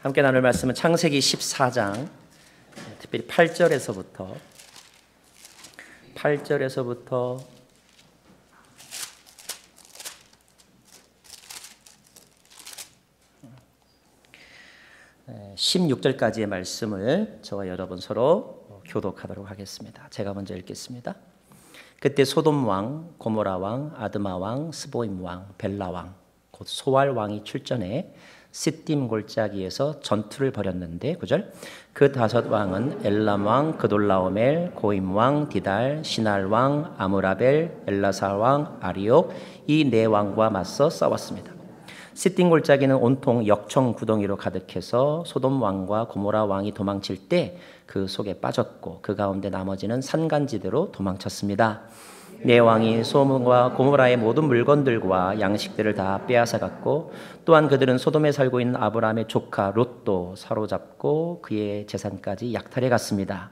함께 나눌 말씀은 창세기 14장, 특별히 8절에서부터 16절까지의 말씀을 저와 여러분 서로 교독하도록 하겠습니다. 제가 먼저 읽겠습니다. 그때 소돔 왕, 고모라 왕, 아드마 왕, 스보임 왕, 벨라 왕, 곧 소알 왕이 출전해 시딤 골짜기에서 전투를 벌였는데 9절 그 다섯 왕은 엘람 왕, 그돌라오멜, 고임 왕, 디달, 시날 왕, 아므라벨, 엘라살 왕, 아리옥 이 네 왕과 맞서 싸웠습니다. 시딤 골짜기는 온통 역청 구덩이로 가득해서 소돔 왕과 고모라 왕이 도망칠 때 그 속에 빠졌고 그 가운데 나머지는 산간지대로 도망쳤습니다. 네 왕이 소돔과 고모라의 모든 물건들과 양식들을 다 빼앗아 갔고 또한 그들은 소돔에 살고 있는 아브라함의 조카 롯도 사로잡고 그의 재산까지 약탈해 갔습니다.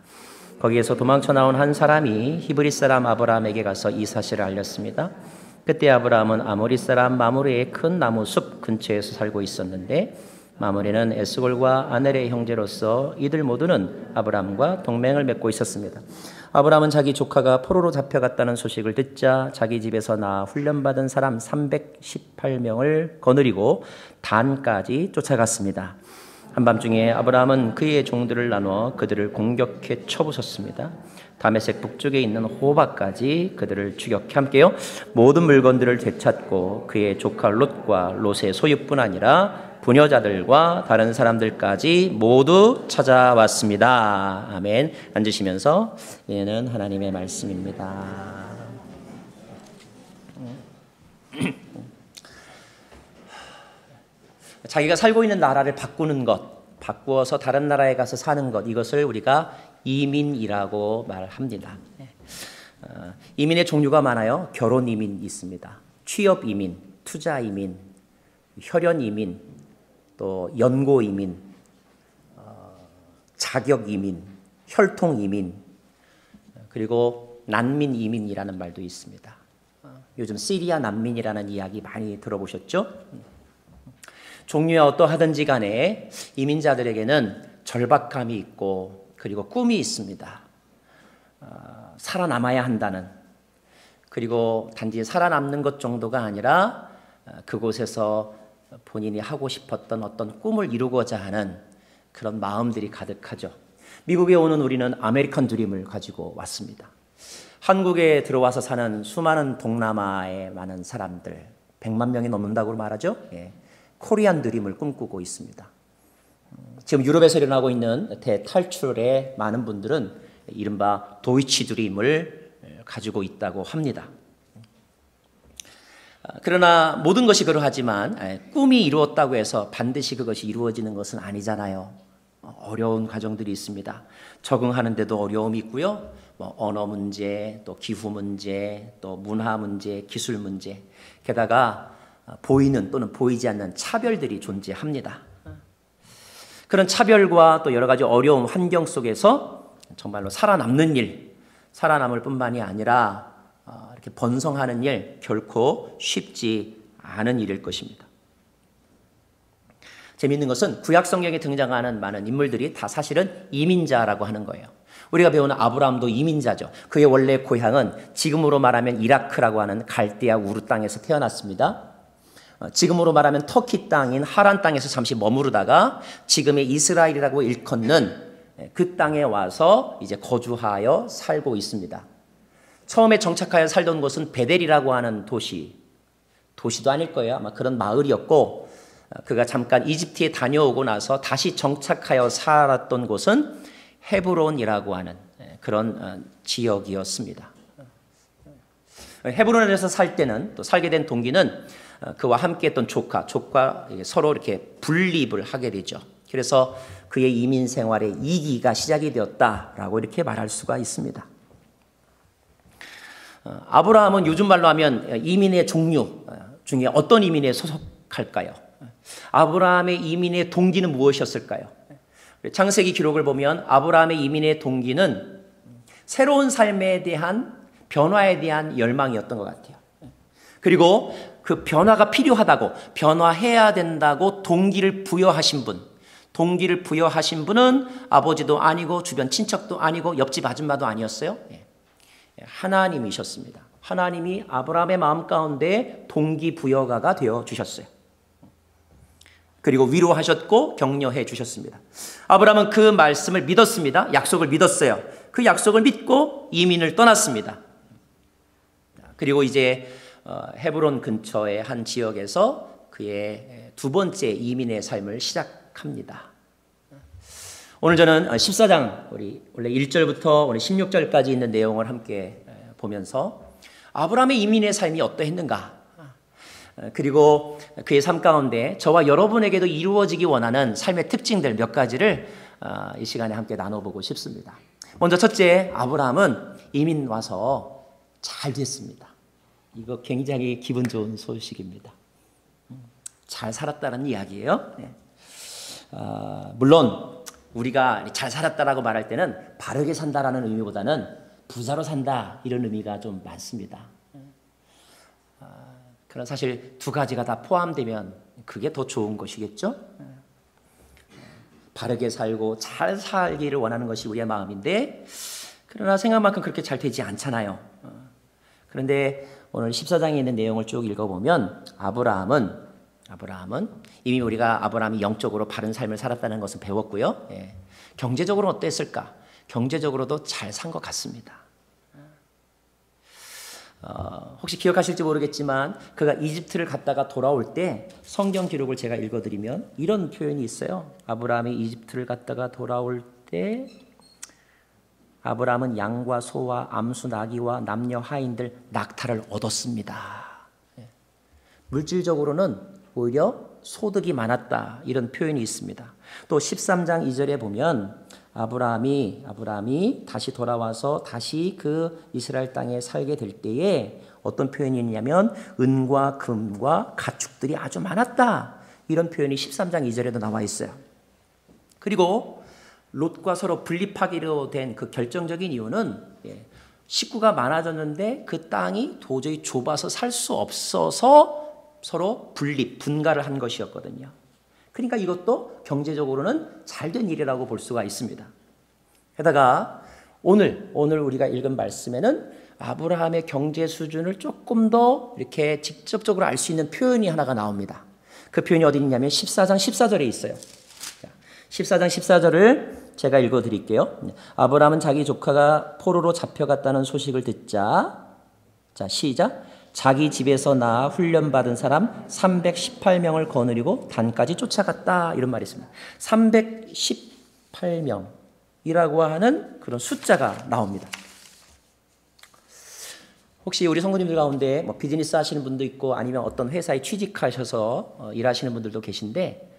거기에서 도망쳐 나온 한 사람이 히브리 사람 아브라함에게 가서 이 사실을 알렸습니다. 그때 아브라함은 아모리 사람 마므레의 큰 나무 숲 근처에서 살고 있었는데 마므레는 에스골과 아넬의 형제로서 이들 모두는 아브라함과 동맹을 맺고 있었습니다. 아브라함은 자기 조카가 포로로 잡혀갔다는 소식을 듣자 자기 집에서 나아 훈련받은 사람 318명을 거느리고 단까지 쫓아갔습니다. 한밤중에 아브라함은 그의 종들을 나누어 그들을 공격해 쳐부쉈습니다. 다메섹 북쪽에 있는 호바까지 그들을 추격해 함께요 모든 물건들을 되찾고 그의 조카 롯과 롯의 소유뿐 아니라 부녀자들과 다른 사람들까지 모두 찾아왔습니다. 아멘. 앉으시면서 이는 하나님의 말씀입니다. 자기가 살고 있는 나라를 바꾸는 것, 바꾸어서 다른 나라에 가서 사는 것, 이것을 우리가 이민이라고 말합니다. 이민의 종류가 많아요. 결혼 이민 있습니다. 취업 이민, 투자 이민, 혈연 이민, 또 연고 이민, 자격 이민, 혈통 이민, 그리고 난민 이민이라는 말도 있습니다. 요즘 시리아 난민이라는 이야기 많이 들어보셨죠? 종류에 어떠하든지 간에 이민자들에게는 절박감이 있고 그리고 꿈이 있습니다. 살아남아야 한다는, 그리고 단지 살아남는 것 정도가 아니라 그곳에서 본인이 하고 싶었던 어떤 꿈을 이루고자 하는 그런 마음들이 가득하죠. 미국에 오는 우리는 아메리칸 드림을 가지고 왔습니다. 한국에 들어와서 사는 수많은 동남아의 많은 사람들, 100만 명이 넘는다고 말하죠. 코리안 드림을 꿈꾸고 있습니다. 지금 유럽에서 일어나고 있는 대탈출의 많은 분들은 이른바 도이치 드림을 가지고 있다고 합니다. 그러나 모든 것이 그러하지만 꿈이 이루었다고 해서 반드시 그것이 이루어지는 것은 아니잖아요. 어려운 과정들이 있습니다. 적응하는데도 어려움이 있고요. 언어 문제, 또 기후 문제, 또 문화 문제, 기술 문제, 게다가 보이는 또는 보이지 않는 차별들이 존재합니다. 그런 차별과 또 여러 가지 어려운 환경 속에서 정말로 살아남는 일, 살아남을 뿐만이 아니라 이렇게 번성하는 일 결코 쉽지 않은 일일 것입니다. 재미있는 것은 구약 성경에 등장하는 많은 인물들이 다 사실은 이민자라고 하는 거예요. 우리가 배우는 아브라함도 이민자죠. 그의 원래 고향은 지금으로 말하면 이라크라고 하는 갈대아 우르 땅에서 태어났습니다. 지금으로 말하면 터키 땅인 하란 땅에서 잠시 머무르다가 지금의 이스라엘이라고 일컫는 그 땅에 와서 이제 거주하여 살고 있습니다. 처음에 정착하여 살던 곳은 베델이라고 하는 도시도 아닐 거예요. 아마 그런 마을이었고, 그가 잠깐 이집트에 다녀오고 나서 다시 정착하여 살았던 곳은 헤브론이라고 하는 그런 지역이었습니다. 헤브론에서 살 때는, 또 살게 된 동기는 그와 함께 했던 조카 서로 이렇게 분립을 하게 되죠. 그래서 그의 이민 생활의 2기가 시작이 되었다라고 이렇게 말할 수가 있습니다. 아브라함은 요즘 말로 하면 이민의 종류 중에 어떤 이민에 소속할까요? 아브라함의 이민의 동기는 무엇이었을까요? 창세기 기록을 보면 아브라함의 이민의 동기는 새로운 삶에 대한 변화에 대한 열망이었던 것 같아요. 그리고 그 변화가 필요하다고, 변화해야 된다고 동기를 부여하신 분, 동기를 부여하신 분은 아버지도 아니고 주변 친척도 아니고 옆집 아줌마도 아니었어요. 하나님이셨습니다. 하나님이 아브라함의 마음 가운데 동기부여가가 되어 주셨어요. 그리고 위로하셨고 격려해 주셨습니다. 아브라함은 그 말씀을 믿었습니다. 약속을 믿었어요. 그 약속을 믿고 이민을 떠났습니다. 그리고 이제 헤브론 근처의 한 지역에서 그의 두 번째 이민의 삶을 시작합니다. 오늘 저는 14장 우리 원래 1절부터 오늘 16절까지 있는 내용을 함께 보면서 아브라함의 이민의 삶이 어떠했는가, 그리고 그의 삶 가운데 저와 여러분에게도 이루어지기 원하는 삶의 특징들 몇 가지를 이 시간에 함께 나눠보고 싶습니다. 먼저 첫째, 아브라함은 이민 와서 잘 됐습니다. 이거 굉장히 기분 좋은 소식입니다. 잘 살았다는 이야기예요. 물론 우리가 잘 살았다라고 말할 때는 바르게 산다라는 의미보다는 부자로 산다 이런 의미가 좀 많습니다. 그런 사실 두 가지가 다 포함되면 그게 더 좋은 것이겠죠. 바르게 살고 잘 살기를 원하는 것이 우리의 마음인데, 그러나 생각만큼 그렇게 잘 되지 않잖아요. 그런데 오늘 14장에 있는 내용을 쭉 읽어보면 아브라함은 이미 우리가 아브라함이 영적으로 바른 삶을 살았다는 것을 배웠고요. 경제적으로 어땠을까? 경제적으로도 잘 산 것 같습니다. 혹시 기억하실지 모르겠지만 그가 이집트를 갔다가 돌아올 때 성경 기록을 제가 읽어드리면 이런 표현이 있어요. 아브라함이 이집트를 갔다가 돌아올 때 아브라함은 양과 소와 암수 나귀와 남녀 하인들 낙타를 얻었습니다. 물질적으로는 오히려 소득이 많았다 이런 표현이 있습니다. 또 13장 2절에 보면 아브라함이 다시 돌아와서 다시 그 이스라엘 땅에 살게 될 때에 어떤 표현이 있냐면 은과 금과 가축들이 아주 많았다 이런 표현이 13장 2절에도 나와 있어요. 그리고 롯과 서로 분립하기로 된 그 결정적인 이유는 식구가 많아졌는데 그 땅이 도저히 좁아서 살 수 없어서 서로 분가를 한 것이었거든요. 그러니까 이것도 경제적으로는 잘된 일이라고 볼 수가 있습니다. 게다가 오늘 우리가 읽은 말씀에는 아브라함의 경제 수준을 조금 더 이렇게 직접적으로 알 수 있는 표현이 하나가 나옵니다. 그 표현이 어디 있냐면 14장 14절에 있어요. 14장 14절을 제가 읽어드릴게요. 아브라함은 자기 조카가 포로로 잡혀갔다는 소식을 듣자, 자 시작. 자기 집에서 낳아 훈련받은 사람 318명을 거느리고 단까지 쫓아갔다 이런 말이 있습니다. 318명이라고 하는 그런 숫자가 나옵니다. 혹시 우리 성도님들 가운데 뭐 비즈니스 하시는 분도 있고 아니면 어떤 회사에 취직하셔서 일하시는 분들도 계신데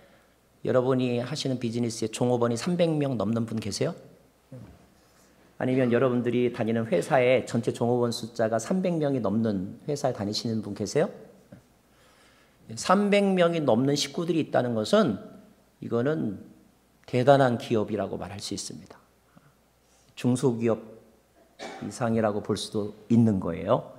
여러분이 하시는 비즈니스에 종업원이 300명 넘는 분 계세요? 아니면 여러분들이 다니는 회사에 전체 종업원 숫자가 300명이 넘는 회사에 다니시는 분 계세요? 300명이 넘는 식구들이 있다는 것은 이거는 대단한 기업이라고 말할 수 있습니다. 중소기업 이상이라고 볼 수도 있는 거예요.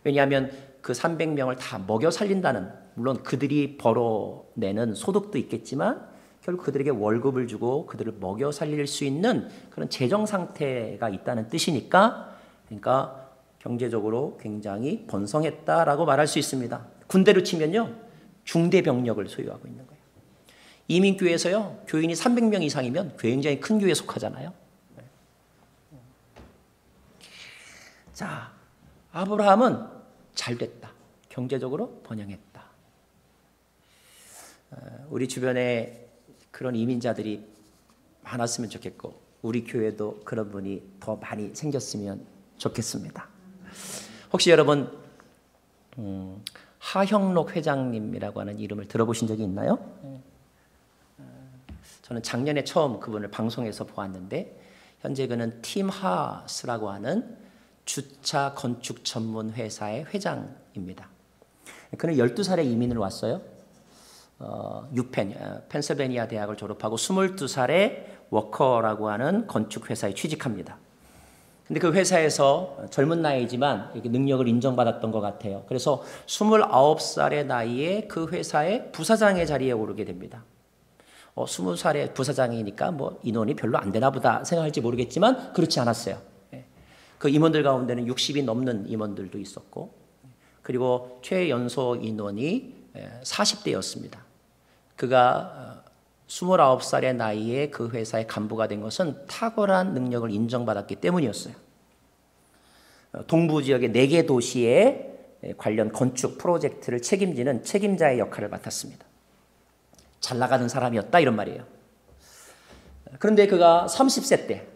왜냐하면 그 300명을 다 먹여 살린다는, 물론 그들이 벌어내는 소득도 있겠지만 결국 그들에게 월급을 주고 그들을 먹여 살릴 수 있는 그런 재정 상태가 있다는 뜻이니까, 그러니까 경제적으로 굉장히 번성했다라고 말할 수 있습니다. 군대로 치면요, 중대 병력을 소유하고 있는 거예요. 이민교회에서요, 교인이 300명 이상이면 굉장히 큰 교회에 속하잖아요. 자, 아브라함은 잘 됐다. 경제적으로 번영했다. 우리 주변에 그런 이민자들이 많았으면 좋겠고 우리 교회도 그런 분이 더 많이 생겼으면 좋겠습니다. 혹시 여러분 하형록 회장님이라고 하는 이름을 들어보신 적이 있나요? 저는 작년에 처음 그분을 방송에서 보았는데 현재 그는 팀하스라고 하는 주차 건축 전문 회사의 회장입니다. 그는 12살에 이민을 왔어요. 펜실베니아 대학을 졸업하고 22살에 워커라고 하는 건축회사에 취직합니다. 근데 그 회사에서 젊은 나이지만 이렇게 능력을 인정받았던 것 같아요. 그래서 29살의 나이에 그 회사의 부사장의 자리에 오르게 됩니다. 20살의 부사장이니까 뭐 인원이 별로 안 되나 보다 생각할지 모르겠지만 그렇지 않았어요. 그 임원들 가운데는 60이 넘는 임원들도 있었고, 그리고 최연소 인원이 40대였습니다. 그가 29살의 나이에 그 회사의 간부가 된 것은 탁월한 능력을 인정받았기 때문이었어요. 동부 지역의 4개 도시에 관련 건축 프로젝트를 책임지는 책임자의 역할을 맡았습니다. 잘 나가는 사람이었다 이런 말이에요. 그런데 그가 30세 때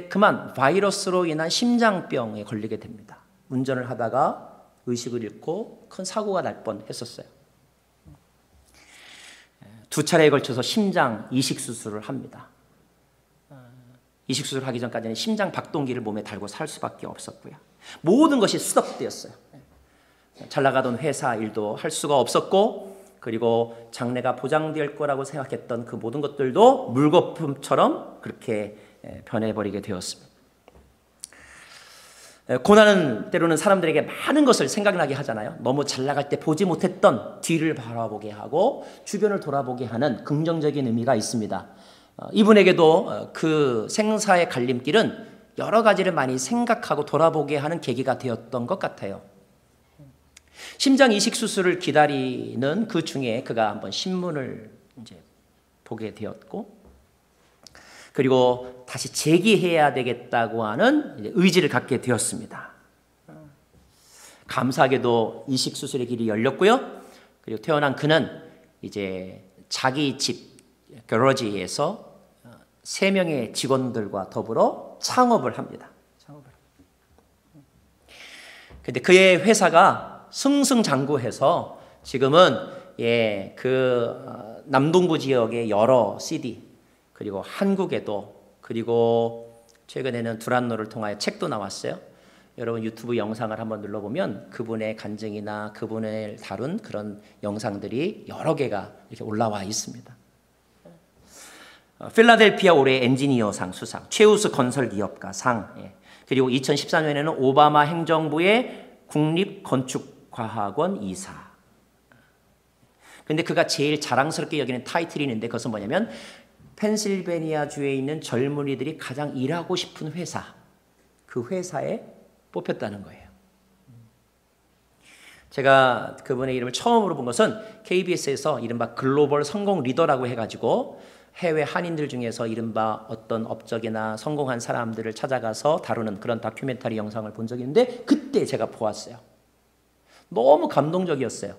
그만 바이러스로 인한 심장병에 걸리게 됩니다. 운전을 하다가 의식을 잃고 큰 사고가 날 뻔했었어요. 2차례에 걸쳐서 심장 이식 수술을 합니다. 이식 수술을 하기 전까지는 심장 박동기를 몸에 달고 살 수밖에 없었고요. 모든 것이 스톱되었어요. 잘 나가던 회사 일도 할 수가 없었고, 그리고 장래가 보장될 거라고 생각했던 그 모든 것들도 물거품처럼 그렇게 변해버리게 되었습니다. 고난은 때로는 사람들에게 많은 것을 생각나게 하잖아요. 너무 잘 나갈 때 보지 못했던 뒤를 바라보게 하고 주변을 돌아보게 하는 긍정적인 의미가 있습니다. 이분에게도 그 생사의 갈림길은 여러 가지를 많이 생각하고 돌아보게 하는 계기가 되었던 것 같아요. 심장 이식 수술을 기다리는 그 중에 그가 한번 신문을 이제 보게 되었고, 그리고 다시 재기해야 되겠다고 하는 의지를 갖게 되었습니다. 감사하게도 이식 수술의 길이 열렸고요. 그리고 태어난 그는 이제 자기 집 거러지에서 3명의 직원들과 더불어 창업을 합니다. 근데 그의 회사가 승승장구해서 지금은 그 남동부 지역의 여러 CD, 그리고 한국에도, 그리고 최근에는 두란노를 통하여 책도 나왔어요. 여러분 유튜브 영상을 한번 눌러보면 그분의 간증이나 그분을 다룬 그런 영상들이 여러 개가 이렇게 올라와 있습니다. 필라델피아 올해 엔지니어상 수상, 최우수 건설기업가상, 그리고 2014년에는 오바마 행정부의 국립건축과학원 이사. 근데 그가 제일 자랑스럽게 여기는 타이틀이 있는데 그것은 뭐냐면 펜실베니아 주에 있는 젊은이들이 가장 일하고 싶은 회사, 그 회사에 뽑혔다는 거예요. 제가 그분의 이름을 처음으로 본 것은 KBS에서 이른바 글로벌 성공 리더라고 해가지고 해외 한인들 중에서 이른바 어떤 업적이나 성공한 사람들을 찾아가서 다루는 그런 다큐멘터리 영상을 본 적이 있는데 그때 제가 보았어요. 너무 감동적이었어요.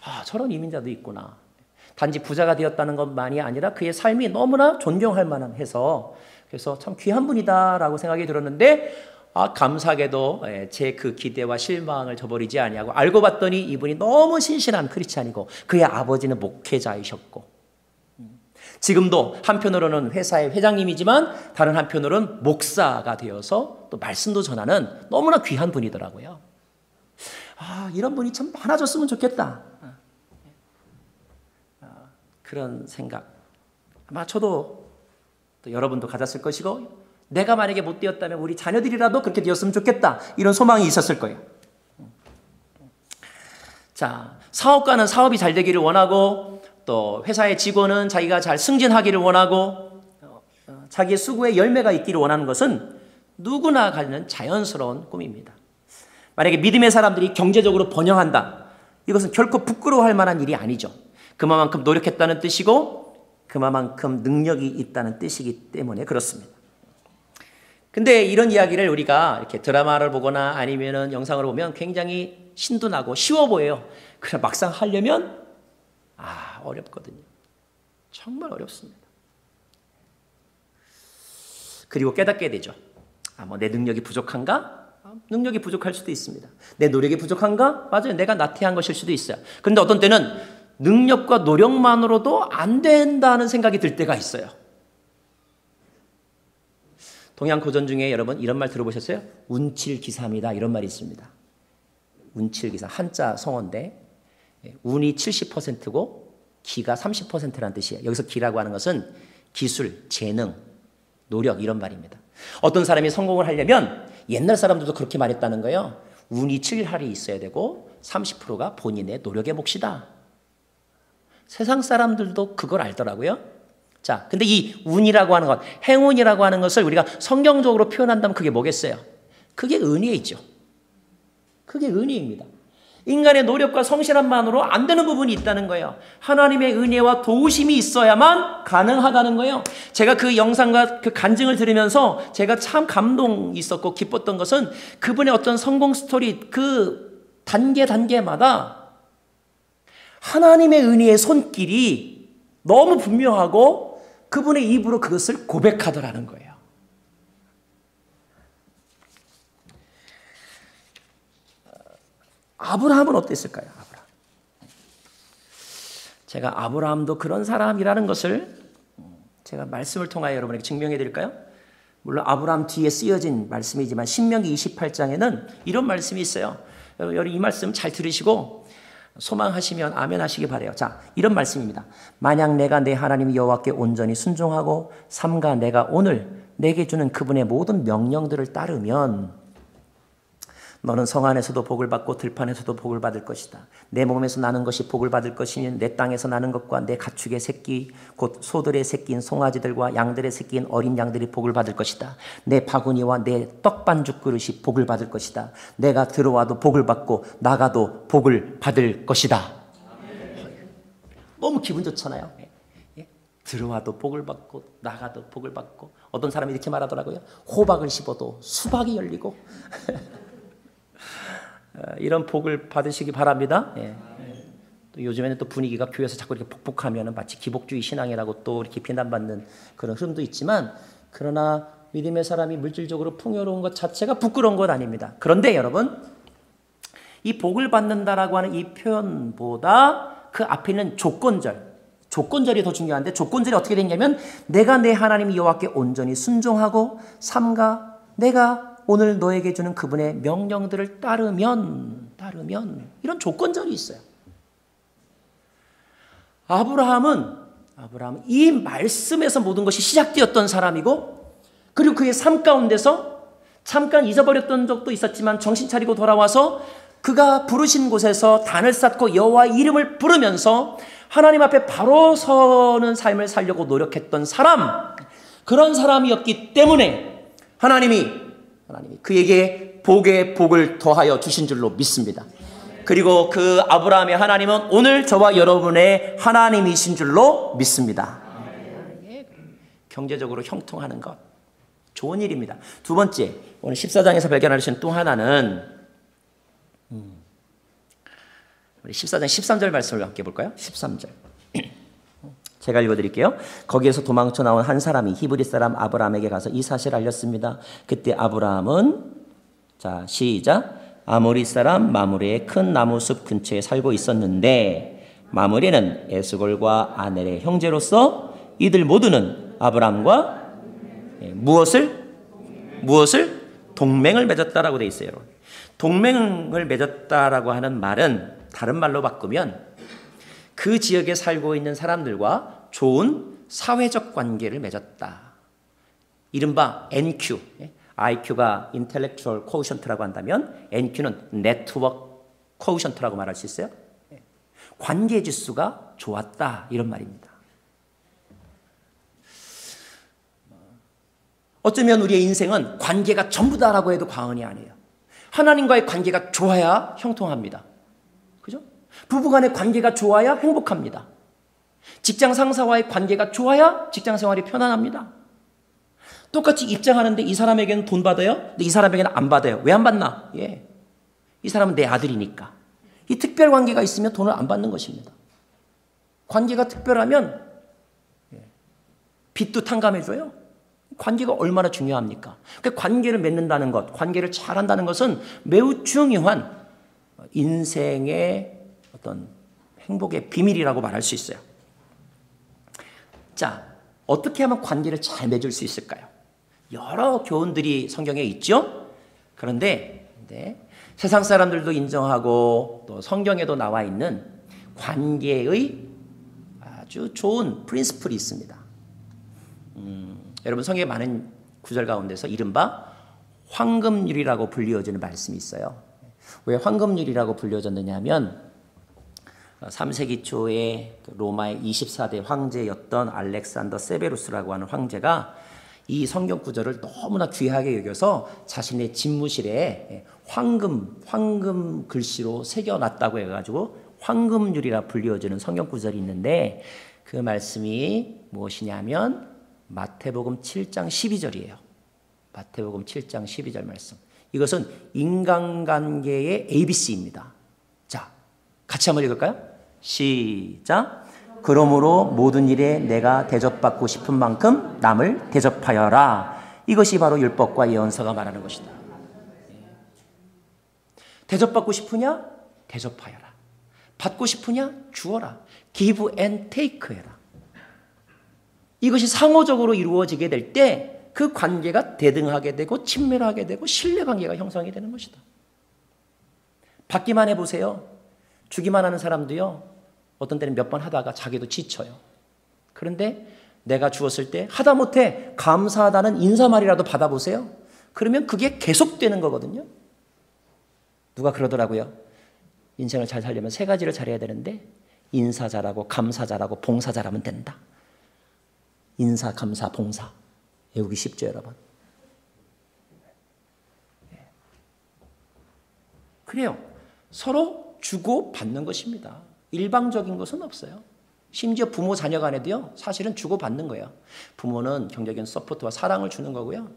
아, 저런 이민자도 있구나. 단지 부자가 되었다는 것만이 아니라 그의 삶이 너무나 존경할 만한 해서, 그래서 참 귀한 분이다라고 생각이 들었는데, 감사하게도 제 그 기대와 실망을 저버리지 아니하고 알고 봤더니 이분이 너무 신실한 크리스찬이고 그의 아버지는 목회자이셨고, 지금도 한편으로는 회사의 회장님이지만 다른 한편으로는 목사가 되어서 또 말씀도 전하는 너무나 귀한 분이더라고요. 이런 분이 참 많아졌으면 좋겠다. 그런 생각 아마 저도 또 여러분도 가졌을 것이고, 내가 만약에 못 되었다면 우리 자녀들이라도 그렇게 되었으면 좋겠다, 이런 소망이 있었을 거예요. 자, 사업가는 사업이 잘 되기를 원하고, 또 회사의 직원은 자기가 잘 승진하기를 원하고, 자기의 수고에 열매가 있기를 원하는 것은 누구나 갖는 자연스러운 꿈입니다. 만약에 믿음의 사람들이 경제적으로 번영한다, 이것은 결코 부끄러워할 만한 일이 아니죠. 그만큼 노력했다는 뜻이고 그만큼 능력이 있다는 뜻이기 때문에 그렇습니다. 근데 이런 이야기를 우리가 이렇게 드라마를 보거나 아니면은 영상을 보면 굉장히 신도 나고 쉬워 보여요. 그래 막상 하려면 어렵거든요. 정말 어렵습니다. 그리고 깨닫게 되죠. 내 능력이 부족한가? 능력이 부족할 수도 있습니다. 내 노력이 부족한가? 맞아요. 내가 나태한 것일 수도 있어요. 그런데 어떤 때는 능력과 노력만으로도 안 된다는 생각이 들 때가 있어요. 동양 고전 중에 여러분 이런 말 들어보셨어요? 운칠기삼이다, 이런 말이 있습니다. 운칠기삼, 한자 성어인데 운이 70%고 기가 30%라는 뜻이에요. 여기서 기라고 하는 것은 기술, 재능, 노력, 이런 말입니다. 어떤 사람이 성공을 하려면 옛날 사람들도 그렇게 말했다는 거예요. 운이 7할이 있어야 되고 30%가 본인의 노력의 몫이다. 세상 사람들도 그걸 알더라고요. 자, 근데 이 운이라고 하는 것, 행운이라고 하는 것을 우리가 성경적으로 표현한다면 그게 뭐겠어요? 그게 은혜이죠. 그게 은혜입니다. 인간의 노력과 성실함만으로 안 되는 부분이 있다는 거예요. 하나님의 은혜와 도우심이 있어야만 가능하다는 거예요. 제가 그 영상과 그 간증을 들으면서 제가 참 감동이 있었고 기뻤던 것은 그분의 어떤 성공 스토리 그 단계마다 하나님의 은혜의 손길이 너무 분명하고 그분의 입으로 그것을 고백하더라는 거예요. 아브라함은 어땠을까요? 아브라함. 제가 아브라함도 그런 사람이라는 것을 제가 말씀을 통하여 여러분에게 증명해 드릴까요? 물론 아브라함 뒤에 쓰여진 말씀이지만 신명기 28장에는 이런 말씀이 있어요. 여러분 이 말씀 잘 들으시고 소망하시면 아멘 하시기 바라요. 자, 이런 말씀입니다. 만약 내가 내 하나님 여호와께 온전히 순종하고 삼가 내가 오늘 내게 주는 그분의 모든 명령들을 따르면 너는 성 안에서도 복을 받고 들판에서도 복을 받을 것이다. 내 몸에서 나는 것이 복을 받을 것이니 내 땅에서 나는 것과 내 가축의 새끼 곧 소들의 새끼인 송아지들과 양들의 새끼인 어린 양들이 복을 받을 것이다. 내 바구니와 내 떡반죽 그릇이 복을 받을 것이다. 내가 들어와도 복을 받고 나가도 복을 받을 것이다. 너무 기분 좋잖아요. 들어와도 복을 받고 나가도 복을 받고 어떤 사람이 이렇게 말하더라고요. 호박을 씹어도 수박이 열리고 이런 복을 받으시기 바랍니다. 예. 또 요즘에는 또 분위기가 교회에서 자꾸 이렇게 복복하면 마치 기복주의 신앙이라고 또 이렇게 비난받는 그런 흐름도 있지만 그러나 믿음의 사람이 물질적으로 풍요로운 것 자체가 부끄러운 것 아닙니다. 그런데 여러분 이 복을 받는다라고 하는 이 표현보다 그 앞에 있는 조건절이 더 중요한데 조건절이 어떻게 되냐면 내가 내 하나님 여호와께 온전히 순종하고 삼가 내가 오늘 너에게 주는 그분의 명령들을 따르면 이런 조건절이 있어요. 아브라함은 이 말씀에서 모든 것이 시작되었던 사람이고 그리고 그의 삶 가운데서 잠깐 잊어버렸던 적도 있었지만 정신 차리고 돌아와서 그가 부르신 곳에서 단을 쌓고 여호와의 이름을 부르면서 하나님 앞에 바로 서는 삶을 살려고 노력했던 사람, 그런 사람이었기 때문에 하나님이 그에게 복에 복을 더하여 주신 줄로 믿습니다. 그리고 그 아브라함의 하나님은 오늘 저와 여러분의 하나님이신 줄로 믿습니다. 경제적으로 형통하는 것 좋은 일입니다. 두 번째, 오늘 14장에서 발견하신 또 하나는 우리 14장 13절 말씀을 함께 볼까요? 13절 제가 읽어드릴게요. 거기에서 도망쳐 나온 한 사람이 히브리 사람 아브라함에게 가서 이 사실을 알렸습니다. 그때 아브라함은 자 시작 아모리 사람 마므레의 큰 나무숲 근처에 살고 있었는데 마므레는 에스골과 아넬의 형제로서 이들 모두는 아브라함과 무엇을 동맹을 맺었다라고 되어 있어요. 여러분. 동맹을 맺었다라고 하는 말은 다른 말로 바꾸면 그 지역에 살고 있는 사람들과 좋은 사회적 관계를 맺었다. 이른바 NQ, IQ가 Intellectual Quotient라고 한다면 NQ는 Network Quotient라고 말할 수 있어요. 관계 지수가 좋았다 이런 말입니다. 어쩌면 우리의 인생은 관계가 전부다라고 해도 과언이 아니에요. 하나님과의 관계가 좋아야 형통합니다. 그죠? 부부간의 관계가 좋아야 행복합니다. 직장 상사와의 관계가 좋아야 직장 생활이 편안합니다. 똑같이 입장하는데 이 사람에게는 돈 받아요? 근데 이 사람에게는 안 받아요. 왜 안 받나? 이 사람은 내 아들이니까. 이 특별 관계가 있으면 돈을 안 받는 것입니다. 관계가 특별하면 빚도 탕감해줘요. 관계가 얼마나 중요합니까? 그러니까 관계를 맺는다는 것, 관계를 잘한다는 것은 매우 중요한 인생의 어떤 행복의 비밀이라고 말할 수 있어요. 자, 어떻게 하면 관계를 잘 맺을 수 있을까요? 여러 교훈들이 성경에 있죠. 그런데 세상 사람들도 인정하고 또 성경에도 나와 있는 관계의 아주 좋은 프린시플이 있습니다. 여러분 성경에 많은 구절 가운데서 이른바 황금률이라고 불리워지는 말씀이 있어요. 왜 황금률이라고 불려졌느냐 하면 3세기 초에 로마의 24대 황제였던 알렉산더 세베루스라고 하는 황제가 이 성경 구절을 너무나 귀하게 여겨서 자신의 집무실에 황금 글씨로 새겨놨다고 해가지고 황금률이라 불리워지는 성경 구절이 있는데, 그 말씀이 무엇이냐면 마태복음 7장 12절이에요. 마태복음 7장 12절 말씀. 이것은 인간관계의 ABC입니다. 자, 같이 한번 읽을까요? 시작. 그러므로 모든 일에 내가 대접받고 싶은 만큼 남을 대접하여라. 이것이 바로 율법과 예언서가 말하는 것이다. 대접받고 싶으냐? 대접하여라. 받고 싶으냐? 주어라. give and take 해라. 이것이 상호적으로 이루어지게 될 때 그 관계가 대등하게 되고 친밀하게 되고 신뢰관계가 형성이 되는 것이다. 받기만 해보세요. 주기만 하는 사람도요, 어떤 때는 몇 번 하다가 자기도 지쳐요. 그런데 내가 주었을 때 하다못해 감사하다는 인사말이라도 받아보세요. 그러면 그게 계속되는 거거든요. 누가 그러더라고요. 인생을 잘 살려면 세 가지를 잘해야 되는데 인사 잘하고 감사 잘하고 봉사 잘하면 된다. 인사, 감사, 봉사. 외우기 쉽죠, 여러분? 그래요. 서로 주고 받는 것입니다. 일방적인 것은 없어요. 심지어 부모 자녀 간에도요, 사실은 주고 받는 거예요. 부모는 경제적인 서포트와 사랑을 주는 거고요.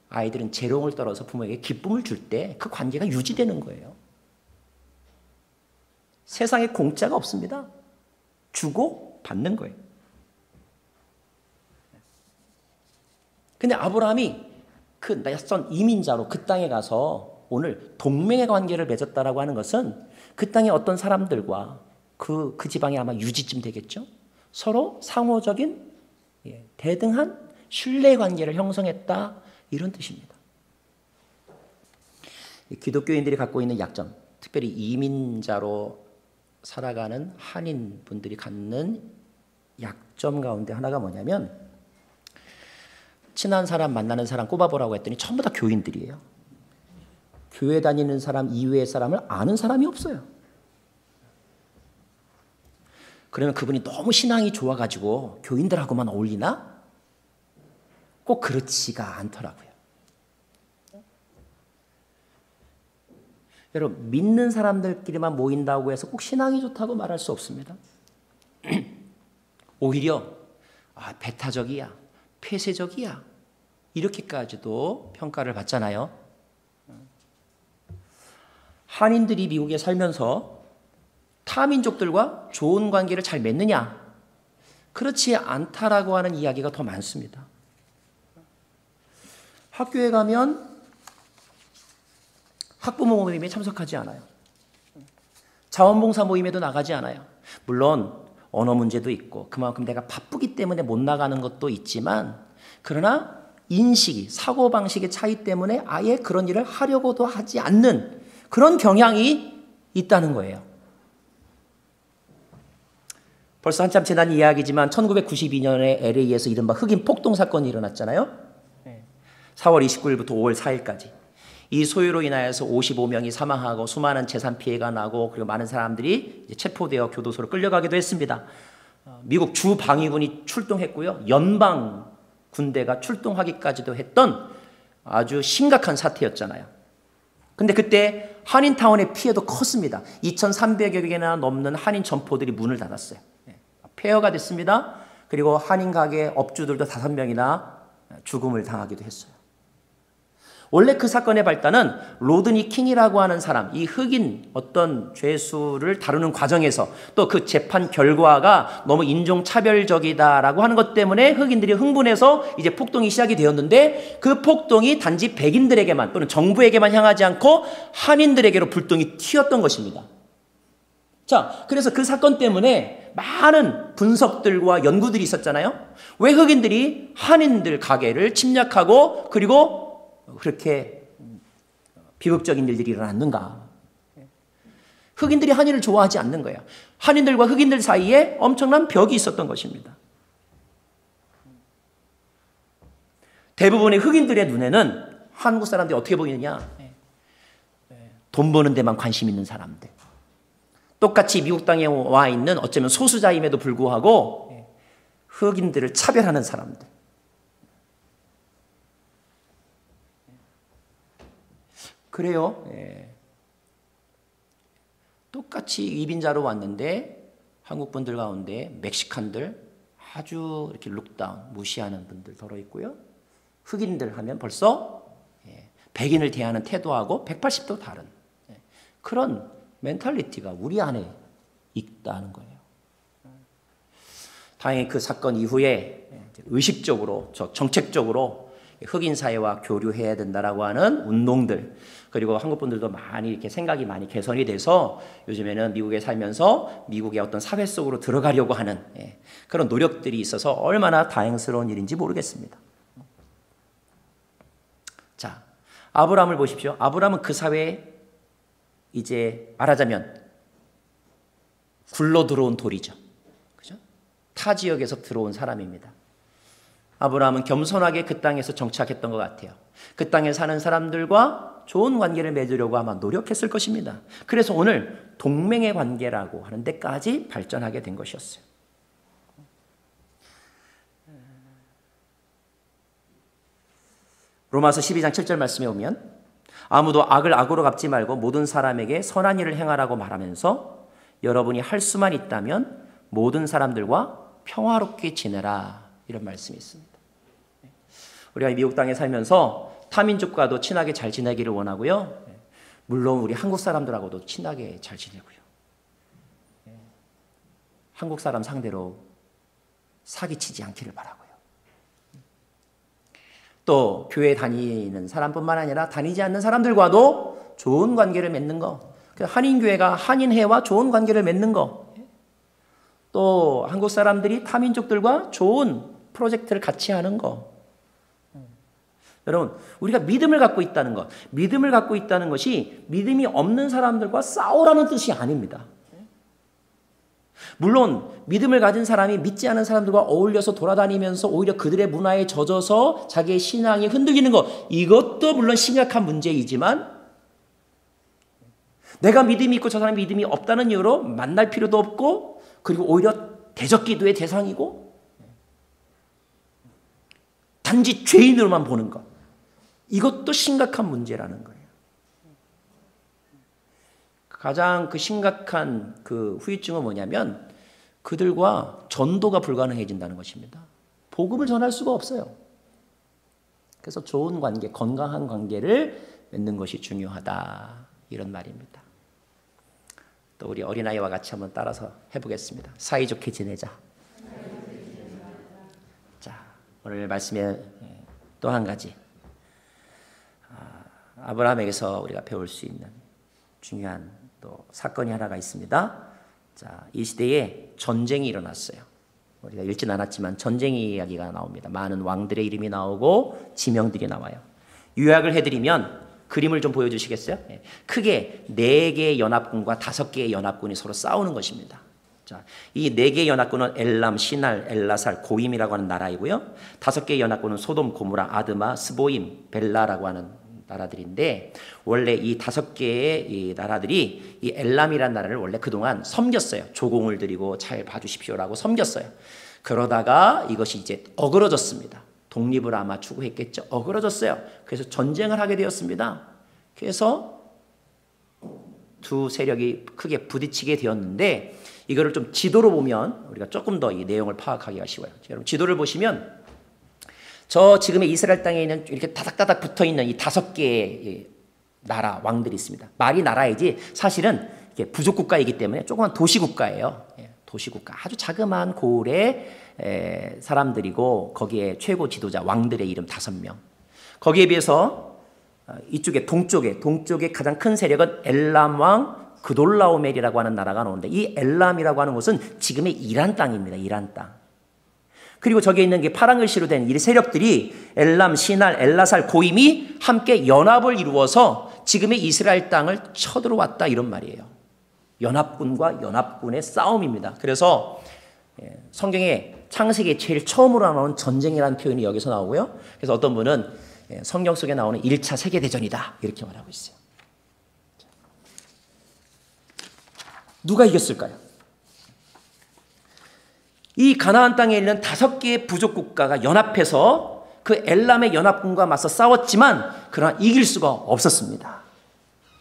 아이들은 재롱을 떨어서 부모에게 기쁨을 줄 때 그 관계가 유지되는 거예요. 세상에 공짜가 없습니다. 주고 받는 거예요. 근데 아브라함이 그 낯선 이민자로 그 땅에 가서 오늘 동맹의 관계를 맺었다라고 하는 것은 그 땅의 어떤 사람들과 그 지방이 아마 유지쯤 되겠죠. 서로 상호적인 대등한 신뢰 관계를 형성했다, 이런 뜻입니다. 기독교인들이 갖고 있는 약점, 특별히 이민자로 살아가는 한인 분들이 갖는 약점 가운데 하나가 뭐냐면, 친한 사람 만나는 사람 꼽아보라고 했더니 전부 다 교인들이에요. 교회 다니는 사람 이외의 사람을 아는 사람이 없어요. 그러면 그분이 너무 신앙이 좋아가지고 교인들하고만 어울리나? 꼭 그렇지가 않더라고요. 여러분, 믿는 사람들끼리만 모인다고 해서 꼭 신앙이 좋다고 말할 수 없습니다. 오히려 배타적이야, 폐쇄적이야, 이렇게까지도 평가를 받잖아요. 한인들이 미국에 살면서 타민족들과 좋은 관계를 잘 맺느냐? 그렇지 않다라고 하는 이야기가 더 많습니다. 학교에 가면 학부모 모임에 참석하지 않아요. 자원봉사 모임에도 나가지 않아요. 물론 언어 문제도 있고 그만큼 내가 바쁘기 때문에 못 나가는 것도 있지만, 그러나 인식이, 사고방식의 차이 때문에 아예 그런 일을 하려고도 하지 않는 그런 경향이 있다는 거예요. 벌써 한참 지난 이야기지만 1992년에 LA에서 이른바 흑인 폭동 사건이 일어났잖아요. 4월 29일부터 5월 4일까지. 이 소유로 인하여서 55명이 사망하고 수많은 재산 피해가 나고, 그리고 많은 사람들이 이제 체포되어 교도소로 끌려가기도 했습니다. 미국 주방위군이 출동했고요. 연방 군대가 출동하기까지도 했던 아주 심각한 사태였잖아요. 근데 그때 한인타운의 피해도 컸습니다. 2,300여 개나 넘는 한인 점포들이 문을 닫았어요. 폐허가 됐습니다. 그리고 한인 가게 업주들도 5명이나 죽음을 당하기도 했어요. 원래 그 사건의 발단은 로드니 킹이라고 하는 사람, 이 흑인 어떤 죄수를 다루는 과정에서 또 그 재판 결과가 너무 인종차별적이다라고 하는 것 때문에 흑인들이 흥분해서 이제 폭동이 시작이 되었는데, 그 폭동이 단지 백인들에게만 또는 정부에게만 향하지 않고 한인들에게로 불똥이 튀었던 것입니다. 자, 그래서 그 사건 때문에 많은 분석들과 연구들이 있었잖아요. 왜 흑인들이 한인들 가게를 침략하고 그리고 그렇게 비극적인 일들이 일어났는가? 흑인들이 한인을 좋아하지 않는 거예요. 한인들과 흑인들 사이에 엄청난 벽이 있었던 것입니다. 대부분의 흑인들의 눈에는 한국 사람들이 어떻게 보이느냐? 돈 버는 데만 관심 있는 사람들, 똑같이 미국 땅에 와 있는 어쩌면 소수자임에도 불구하고 흑인들을 차별하는 사람들. 그래요. 똑같이 이민자로 왔는데 한국 분들 가운데 멕시칸들 아주 이렇게 룩다운 무시하는 분들 더러 있고요. 흑인들 하면 벌써 백인을 대하는 태도하고 180도 다른 그런 멘탈리티가 우리 안에 있다는 거예요. 다행히 그 사건 이후에 의식적으로, 정책적으로 흑인 사회와 교류해야 된다라고 하는 운동들, 그리고 한국 분들도 많이 이렇게 생각이 많이 개선이 돼서 요즘에는 미국에 살면서 미국의 어떤 사회 속으로 들어가려고 하는 그런 노력들이 있어서 얼마나 다행스러운 일인지 모르겠습니다. 자, 아브라함을 보십시오. 아브라함은 그 사회에 이제 말하자면 굴러 들어온 돌이죠. 그죠? 타 지역에서 들어온 사람입니다. 아브라함은 겸손하게 그 땅에서 정착했던 것 같아요. 그 땅에 사는 사람들과 좋은 관계를 맺으려고 아마 노력했을 것입니다. 그래서 오늘 동맹의 관계라고 하는 데까지 발전하게 된 것이었어요. 로마서 12장 7절 말씀에 오면 아무도 악을 악으로 갚지 말고 모든 사람에게 선한 일을 행하라고 말하면서 여러분이 할 수만 있다면 모든 사람들과 평화롭게 지내라, 이런 말씀이 있습니다. 우리가 미국 땅에 살면서 타민족과도 친하게 잘 지내기를 원하고요. 물론 우리 한국 사람들하고도 친하게 잘 지내고요. 한국 사람 상대로 사기치지 않기를 바라고요. 또 교회 다니는 사람뿐만 아니라 다니지 않는 사람들과도 좋은 관계를 맺는 거. 한인교회가 한인회와 좋은 관계를 맺는 거. 또 한국 사람들이 타민족들과 좋은 프로젝트를 같이 하는 거. 여러분, 우리가 믿음을 갖고 있다는 것, 믿음을 갖고 있다는 것이 믿음이 없는 사람들과 싸우라는 뜻이 아닙니다. 물론 믿음을 가진 사람이 믿지 않은 사람들과 어울려서 돌아다니면서 오히려 그들의 문화에 젖어서 자기의 신앙이 흔들리는 것, 이것도 물론 심각한 문제이지만 내가 믿음이 있고 저 사람이 믿음이 없다는 이유로 만날 필요도 없고, 그리고 오히려 대적 기도의 대상이고 단지 죄인으로만 보는 것, 이것도 심각한 문제라는 거예요. 가장 그 심각한 그 후유증은 뭐냐면 그들과 전도가 불가능해진다는 것입니다. 복음을 전할 수가 없어요. 그래서 좋은 관계, 건강한 관계를 맺는 것이 중요하다, 이런 말입니다. 또 우리 어린아이와 같이 한번 따라서 해보겠습니다. 사이좋게 지내자. 자, 오늘 말씀에 또 한 가지, 아브라함에게서 우리가 배울 수 있는 중요한 또 사건이 하나가 있습니다. 자, 이 시대에 전쟁이 일어났어요. 우리가 읽진 않았지만 전쟁의 이야기가 나옵니다. 많은 왕들의 이름이 나오고 지명들이 나와요. 요약을 해드리면, 그림을 좀 보여주시겠어요? 크게 4개의 연합군과 5개의 연합군이 서로 싸우는 것입니다. 자, 이 4개의 연합군은 엘람, 시날, 엘라살, 고임이라고 하는 나라이고요. 5개의 연합군은 소돔, 고모라, 아드마, 스보임, 벨라라고 하는 나라들인데, 원래 이 5개의 이 나라들이 이 엘람이라는 나라를 원래 그동안 섬겼어요. 조공을 드리고 잘 봐주십시오라고 섬겼어요. 그러다가 이것이 이제 어그러졌습니다. 독립을 아마 추구했겠죠. 어그러졌어요. 그래서 전쟁을 하게 되었습니다. 그래서 두 세력이 크게 부딪히게 되었는데, 이거를 좀 지도로 보면 우리가 조금 더 이 내용을 파악하기가 쉬워요. 여러분, 지도를 보시면 저 지금의 이스라엘 땅에 있는 이렇게 다닥다닥 붙어있는 이 5개의 나라, 왕들이 있습니다. 말이 나라이지 사실은 이게 부족국가이기 때문에 조그만 도시국가예요. 도시국가, 아주 자그마한 고을의 사람들이고, 거기에 최고 지도자 왕들의 이름 5명. 거기에 비해서 이쪽에 동쪽에 가장 큰 세력은 엘람 왕 그돌라오멜이라고 하는 나라가 나오는데, 이 엘람이라고 하는 곳은 지금의 이란 땅입니다. 이란 땅. 그리고 저기에 있는 게 파란 글씨로 된 이 세력들이 엘람, 시날, 엘라살, 고임이 함께 연합을 이루어서 지금의 이스라엘 땅을 쳐들어왔다, 이런 말이에요. 연합군과 연합군의 싸움입니다. 그래서 성경에 창세기에 제일 처음으로 나오는 전쟁이라는 표현이 여기서 나오고요. 그래서 어떤 분은 성경 속에 나오는 1차 세계대전이다, 이렇게 말하고 있어요. 누가 이겼을까요? 이 가나안 땅에 있는 5개의 부족 국가가 연합해서 그 엘람의 연합군과 맞서 싸웠지만 그러나 이길 수가 없었습니다.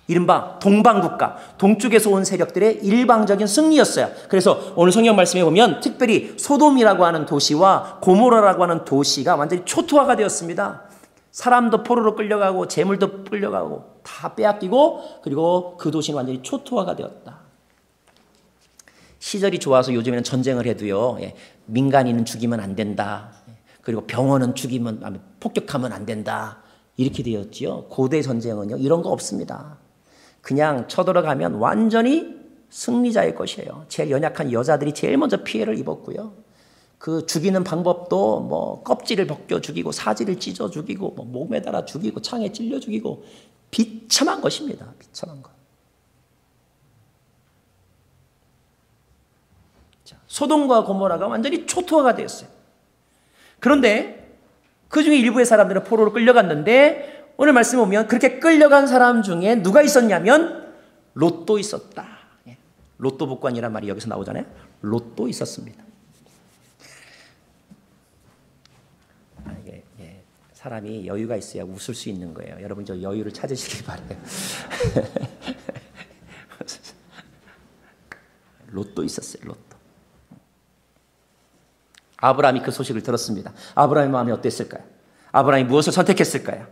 이른바 동방국가, 동쪽에서 온 세력들의 일방적인 승리였어요. 그래서 오늘 성경 말씀에 보면 특별히 소돔이라고 하는 도시와 고모라라고 하는 도시가 완전히 초토화가 되었습니다. 사람도 포로로 끌려가고 재물도 끌려가고 다 빼앗기고, 그리고 그 도시는 완전히 초토화가 되었다. 시절이 좋아서 요즘에는 전쟁을 해도요, 민간인은 죽이면 안 된다. 그리고 병원은 죽이면, 폭격하면 안 된다. 이렇게 되었지요. 고대 전쟁은요, 이런 거 없습니다. 그냥 쳐들어가면 완전히 승리자의 것이에요. 제일 연약한 여자들이 제일 먼저 피해를 입었고요. 그 죽이는 방법도 뭐 껍질을 벗겨 죽이고 사지를 찢어 죽이고 뭐 몸에 달아 죽이고 창에 찔려 죽이고 비참한 것입니다. 비참한 것. 자, 소돔과 고모라가 완전히 초토화가 되었어요. 그런데 그 중에 일부의 사람들은 포로로 끌려갔는데 오늘 말씀에 보면 그렇게 끌려간 사람 중에 누가 있었냐면 롯도 있었다. 롯도 복관이란 말이 여기서 나오잖아요. 롯도 있었습니다. 사람이 여유가 있어야 웃을 수 있는 거예요. 여러분 저 여유를 찾으시길 바라요. 롯도 있었어요. 롯도. 아브라함이 그 소식을 들었습니다. 아브라함의 마음이 어땠을까요? 아브라함이 무엇을 선택했을까요?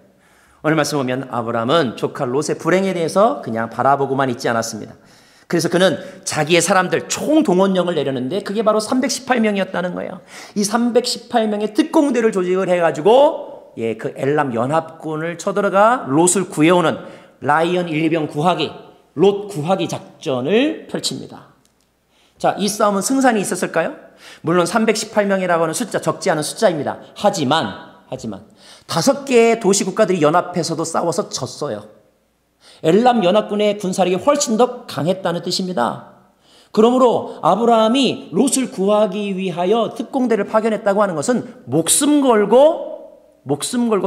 오늘 말씀 보면 아브라함은 조카 롯의 불행에 대해서 그냥 바라보고만 있지 않았습니다. 그래서 그는 자기의 사람들 총동원령을 내렸는데 그게 바로 318명이었다는 거예요. 이 318명의 특공대를 조직을 해가지고 그 엘람 연합군을 쳐들어가 롯을 구해오는 라이언 1병 구하기, 롯 구하기 작전을 펼칩니다. 자, 이 싸움은 승산이 있었을까요? 물론 318명이라고 하는 숫자, 적지 않은 숫자입니다. 하지만 5개의 도시 국가들이 연합해서도 싸워서 졌어요. 엘람 연합군의 군사력이 훨씬 더 강했다는 뜻입니다. 그러므로 아브라함이 롯을 구하기 위하여 특공대를 파견했다고 하는 것은 목숨 걸고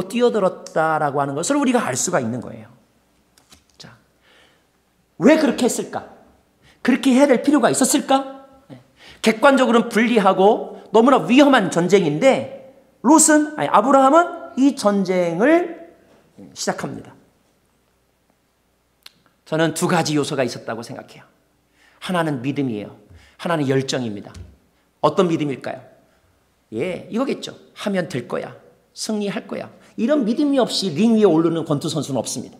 뛰어들었다라고 하는 것을 우리가 알 수가 있는 거예요. 자, 왜 그렇게 했을까? 그렇게 해야 될 필요가 있었을까? 객관적으로는 불리하고 너무나 위험한 전쟁인데 아브라함은 이 전쟁을 시작합니다. 저는 2가지 요소가 있었다고 생각해요. 하나는 믿음이에요. 하나는 열정입니다. 어떤 믿음일까요? 이거겠죠. 하면 될 거야. 승리할 거야. 이런 믿음이 없이 링 위에 오르는 권투 선수는 없습니다.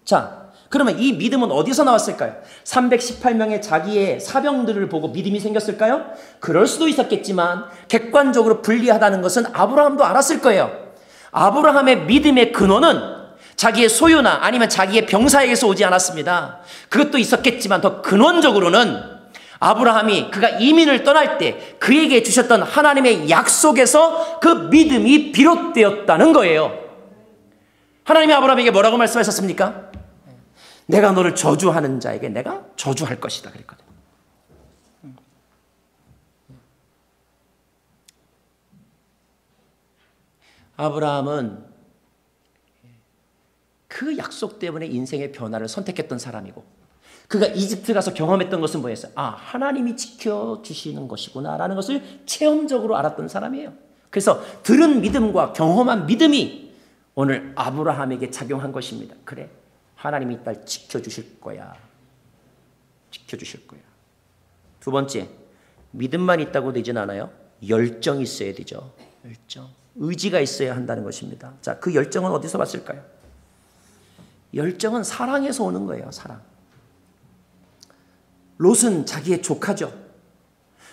자, 그러면 이 믿음은 어디서 나왔을까요? 318명의 자기의 사병들을 보고 믿음이 생겼을까요? 그럴 수도 있었겠지만 객관적으로 불리하다는 것은 아브라함도 알았을 거예요. 아브라함의 믿음의 근원은 자기의 소유나 아니면 자기의 병사에게서 오지 않았습니다. 그것도 있었겠지만 더 근원적으로는 아브라함이 그가 이민을 떠날 때 그에게 주셨던 하나님의 약속에서 그 믿음이 비롯되었다는 거예요. 하나님이 아브라함에게 뭐라고 말씀하셨습니까? 내가 너를 저주하는 자에게 내가 저주할 것이다 그랬거든. 아브라함은 그 약속 때문에 인생의 변화를 선택했던 사람이고 그가 이집트 가서 경험했던 것은 뭐였어요? 하나님이 지켜주시는 것이구나라는 것을 체험적으로 알았던 사람이에요. 그래서 들은 믿음과 경험한 믿음이 오늘 아브라함에게 작용한 것입니다. 그래, 하나님이 날 지켜주실 거야. 지켜주실 거야. 2번째, 믿음만 있다고 되진 않아요. 열정이 있어야 되죠. 열정. 의지가 있어야 한다는 것입니다. 자, 그 열정은 어디서 왔을까요? 열정은 사랑에서 오는 거예요. 사랑. 롯은 자기의 조카죠.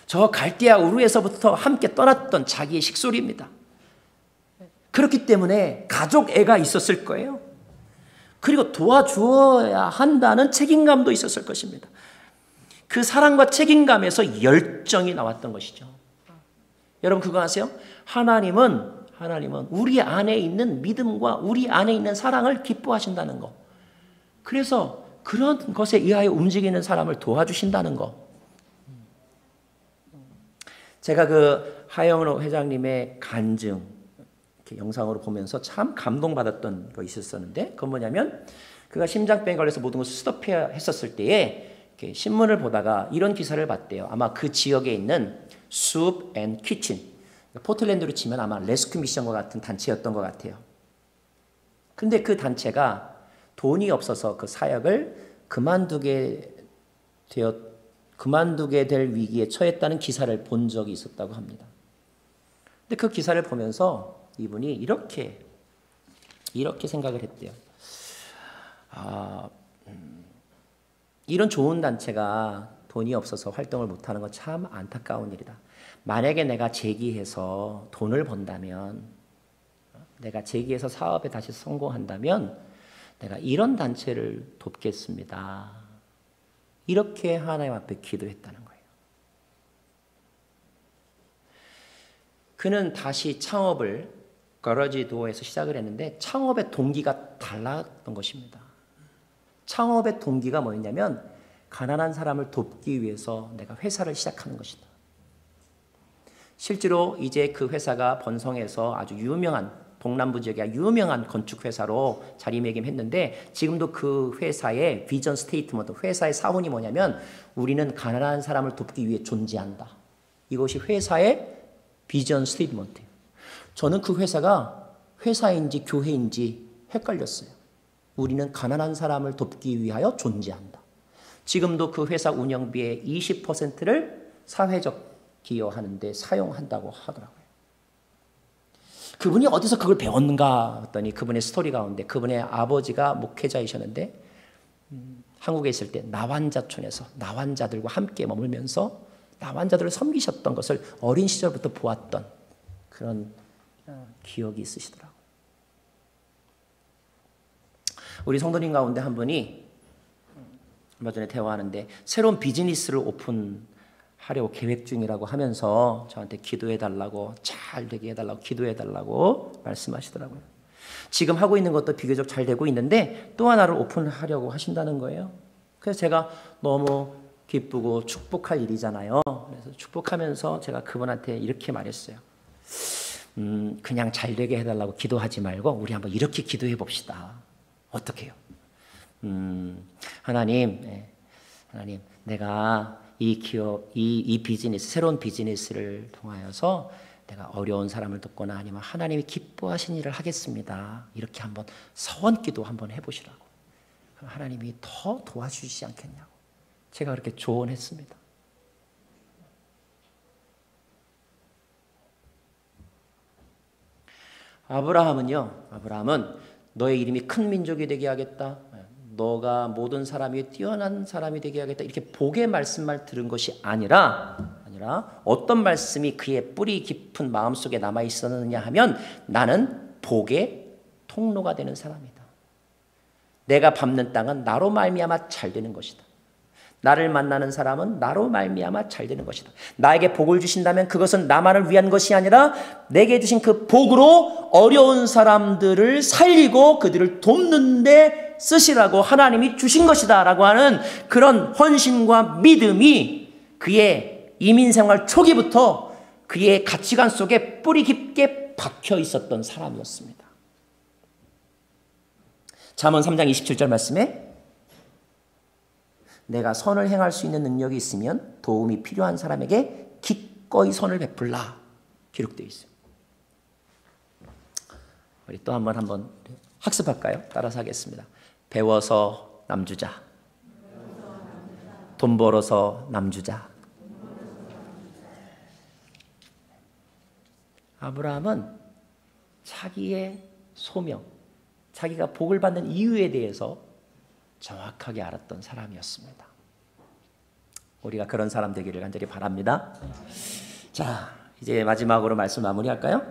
저 갈대아 우르에서부터 함께 떠났던 자기의 식솔입니다. 그렇기 때문에 가족 애가 있었을 거예요. 그리고 도와주어야 한다는 책임감도 있었을 것입니다. 그 사랑과 책임감에서 열정이 나왔던 것이죠. 여러분 그거 아세요? 하나님은 우리 안에 있는 믿음과 우리 안에 있는 사랑을 기뻐하신다는 거. 그래서 그런 것에 의하여 움직이는 사람을 도와주신다는 거. 제가 그 하영로 회장님의 간증 이렇게 영상으로 보면서 참 감동받았던 거 있었는데 그건 뭐냐면 그가 심장병에 걸려서 모든 것을 스톱해야 했었을 때에 이렇게 신문을 보다가 이런 기사를 봤대요. 아마 그 지역에 있는 Soup and Kitchen, 포틀랜드로 치면 아마 레스큐 미션과 같은 단체였던 것 같아요. 근데 그 단체가 돈이 없어서 그 사역을 그만두게 될 위기에 처했다는 기사를 본 적이 있었다고 합니다. 근데 그 기사를 보면서 이분이 이렇게 생각을 했대요. 이런 좋은 단체가 돈이 없어서 활동을 못하는 건 참 안타까운 일이다. 만약에 내가 재기해서 돈을 번다면, 내가 재기해서 사업에 다시 성공한다면 내가 이런 단체를 돕겠습니다. 이렇게 하나님 앞에 기도했다는 거예요. 그는 다시 창업을 거러지 도어에서 시작을 했는데 창업의 동기가 달랐던 것입니다. 창업의 동기가 뭐였냐면 가난한 사람을 돕기 위해서 내가 회사를 시작하는 것이다. 실제로 이제 그 회사가 번성해서 아주 유명한, 동남부 지역의 유명한 건축회사로 자리매김했는데 지금도 그 회사의 비전 스테이트먼트, 회사의 사원이 뭐냐면 우리는 가난한 사람을 돕기 위해 존재한다. 이것이 회사의 비전 스테이트먼트예요. 저는 그 회사가 회사인지 교회인지 헷갈렸어요. 우리는 가난한 사람을 돕기 위하여 존재한다. 지금도 그 회사 운영비의 20%를 사회적 기여하는 데 사용한다고 하더라고요. 그분이 어디서 그걸 배웠는가 했더니 그분의 스토리 가운데 그분의 아버지가 목회자이셨는데 한국에 있을 때 나환자촌에서 나환자들과 함께 머물면서 나환자들을 섬기셨던 것을 어린 시절부터 보았던 그런 기억이 있으시더라고요. 우리 성도님 가운데 한 분이 얼마 전에 대화하는데 새로운 비즈니스를 오픈하려고 계획 중이라고 하면서 저한테 기도해달라고, 잘 되게 해달라고, 기도해달라고 말씀하시더라고요. 지금 하고 있는 것도 비교적 잘 되고 있는데 또 하나를 오픈하려고 하신다는 거예요. 그래서 제가 너무 기쁘고 축복할 일이잖아요. 그래서 축복하면서 제가 그분한테 이렇게 말했어요. 그냥 잘 되게 해달라고 기도하지 말고 우리 한번 이렇게 기도해 봅시다. 어떻게 해요? 하나님, 내가 이 기업, 이 비즈니스, 새로운 비즈니스를 통하여서 내가 어려운 사람을 돕거나 아니면 하나님이 기뻐하신 일을 하겠습니다. 이렇게 한번 서원기도 한번 해보시라고. 하나님이 더 도와주시지 않겠냐고. 제가 그렇게 조언했습니다. 아브라함은 너의 이름이 큰 민족이 되게 하겠다. 너가 모든 사람 위에 뛰어난 사람이 되게 하겠다. 이렇게 복의 말씀만 들은 것이 아니라 어떤 말씀이 그의 뿌리 깊은 마음속에 남아 있었느냐 하면 나는 복의 통로가 되는 사람이다. 내가 밟는 땅은 나로 말미암아 잘 되는 것이다. 나를 만나는 사람은 나로 말미암아 잘 되는 것이다. 나에게 복을 주신다면 그것은 나만을 위한 것이 아니라 내게 주신 그 복으로 어려운 사람들을 살리고 그들을 돕는 데 쓰시라고 하나님이 주신 것이다 라고 하는 그런 헌신과 믿음이 그의 이민생활 초기부터 그의 가치관 속에 뿌리 깊게 박혀 있었던 사람이었습니다. 잠언 3장 27절 말씀에 내가 선을 행할 수 있는 능력이 있으면 도움이 필요한 사람에게 기꺼이 선을 베풀라 기록되어 있어요. 우리 또 한번 학습할까요? 따라서 하겠습니다. 배워서 남주자, 돈 벌어서 남주자. 아브라함은 자기의 소명, 자기가 복을 받는 이유에 대해서 정확하게 알았던 사람이었습니다. 우리가 그런 사람 되기를 간절히 바랍니다. 자, 이제 마지막으로 말씀 마무리할까요?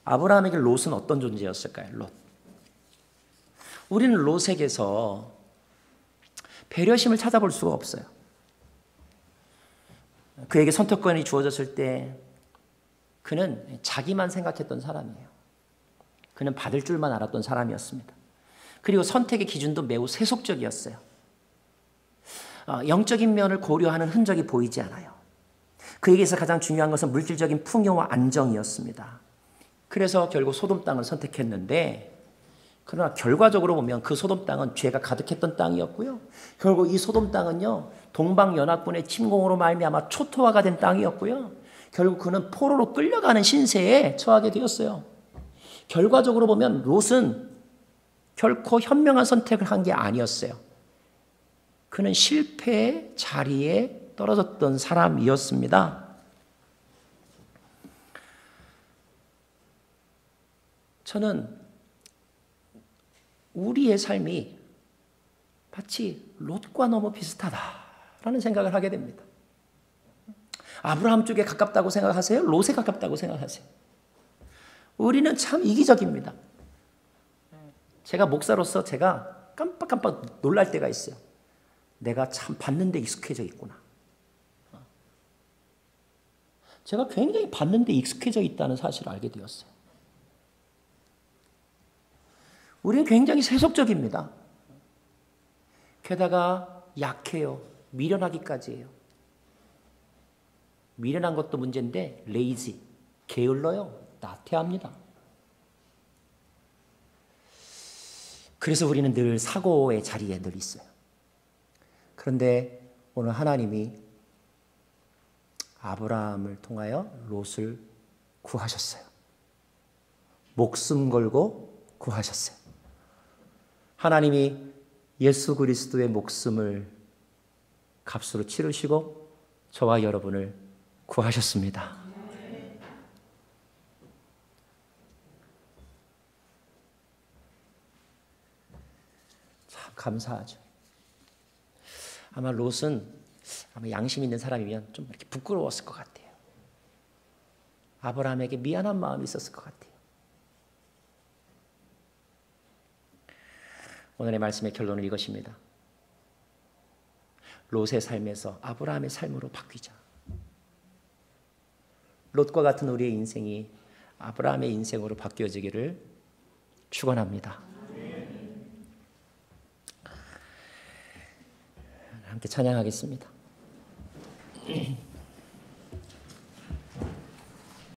아브라함에게 롯은 어떤 존재였을까요? 롯. 우리는 롯에게서 배려심을 찾아볼 수가 없어요. 그에게 선택권이 주어졌을 때 그는 자기만 생각했던 사람이에요. 그는 받을 줄만 알았던 사람이었습니다. 그리고 선택의 기준도 매우 세속적이었어요. 영적인 면을 고려하는 흔적이 보이지 않아요. 그에게서 가장 중요한 것은 물질적인 풍요와 안정이었습니다. 그래서 결국 소돔 땅을 선택했는데 그러나 결과적으로 보면 그 소돔 땅은 죄가 가득했던 땅이었고요. 결국 이 소돔 땅은요, 동방연합군의 침공으로 말미암아 초토화가 된 땅이었고요. 결국 그는 포로로 끌려가는 신세에 처하게 되었어요. 결과적으로 보면 롯은 결코 현명한 선택을 한 게 아니었어요. 그는 실패의 자리에 떨어졌던 사람이었습니다. 저는 우리의 삶이 마치 롯과 너무 비슷하다라는 생각을 하게 됩니다. 아브라함 쪽에 가깝다고 생각하세요? 롯에 가깝다고 생각하세요? 우리는 참 이기적입니다. 제가 목사로서 제가 깜빡깜빡 놀랄 때가 있어요. 내가 참 받는 데 익숙해져 있구나. 제가 굉장히 받는 데 익숙해져 있다는 사실을 알게 되었어요. 우리는 굉장히 세속적입니다. 게다가 약해요. 미련하기까지 해요. 미련한 것도 문제인데 레이지, 게을러요. 나태합니다. 그래서 우리는 늘 사고의 자리에 늘 있어요. 그런데 오늘 하나님이 아브라함을 통하여 롯을 구하셨어요. 목숨 걸고 구하셨어요. 하나님이 예수 그리스도의 목숨을 값으로 치르시고 저와 여러분을 구하셨습니다. 참 감사하죠. 아마 롯은 양심 있는 사람이면 좀 이렇게 부끄러웠을 것 같아요. 아브라함에게 미안한 마음이 있었을 것 같아요. 오늘의 말씀의 결론은 이것입니다. 롯의 삶에서 아브라함의 삶으로 바뀌자. 롯과 같은 우리의 인생이 아브라함의 인생으로 바뀌어지기를 축원합니다. 함께 찬양하겠습니다.